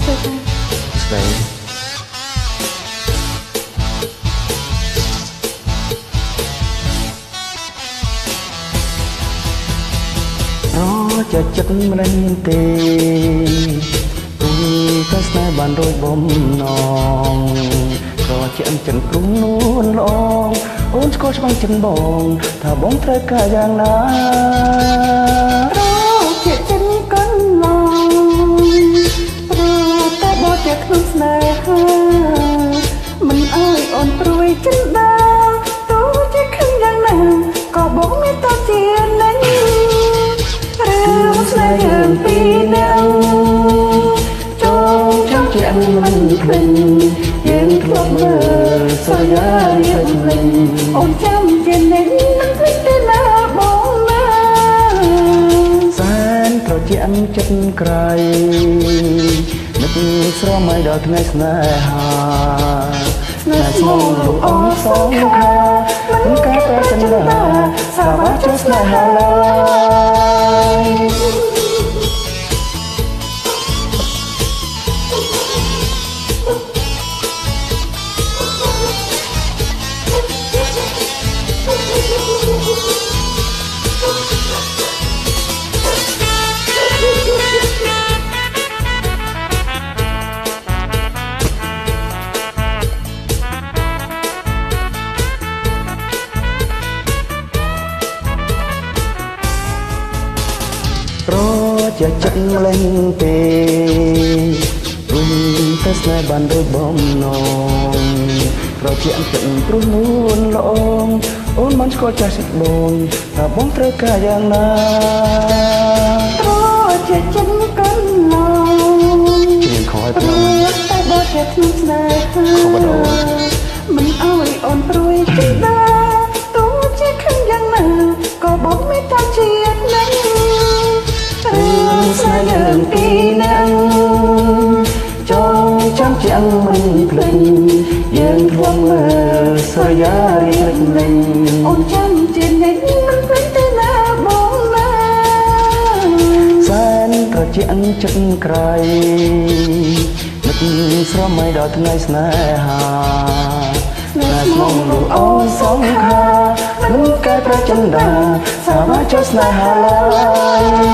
ស្ដីจะจัดมันមានទេព្រោះតែស្នេហ៍បានរួចបំណងក៏ជាអញ្ចឹងព្រំនួនល្អអូនស្គាល់ច្បាស់ចិនបងថាបងត្រូវការយ៉ាងណារជាចិនកូនឡងព្រោះតែបោះតែក្នុងស្នេហាមិនអើយអូនព្រួយចិនដាទោះជាខឹងយ៉ាងណាក៏បងមានតជានឹងស្នេហ៍យើងពីរនាក់ចងចាំជាអង្មិនភ្លេចយើងធ្លាប់មើលសរយារៀបលេងអូនចាំជានិញមិនភ្លេចទេណាបងណាសែនត្រជាក់ចិត្តក្រៃនឹកស្រមៃដល់ថ្ងៃស្នេហានៅស្មងលោកអងសងខាមិនកើតតែចិនដាសាវ៉ាចុះស្នេហាឡើយจะจัดเล่นเตะรุ่งแต่สายบานโดยบ่มนองเราเจียมเป็นปรุนูนละองโอนมันก็จะสิบบงถ้าบ้องเตะกาอย่างนั้นเราจะจัดกันลองเพียงคอยเพียงแต่บ่แค่ทุกสายมันเอาไว้อ่อนปลุยจิตดาตัวจะขึ้นอย่างนั้นก็บอกไม่ตาเจียดนั้นស្នេហ៍យើងពីរនាក់ចងចាំជាអង្មិនភ្លេចយើងធ្លាប់មើលសរយារៀបលេងអូនចាំជានិញមិនភ្លេចទេណាបងណាសែនត្រជាក់ចិត្តក្រៃនឹកស្រមៃដល់ថ្ងៃស្នេហាតែស្មងលោកអូនសងខាមិនកើតប្រចិនដាសាវ៉ាចុះស្នេហាឡើយ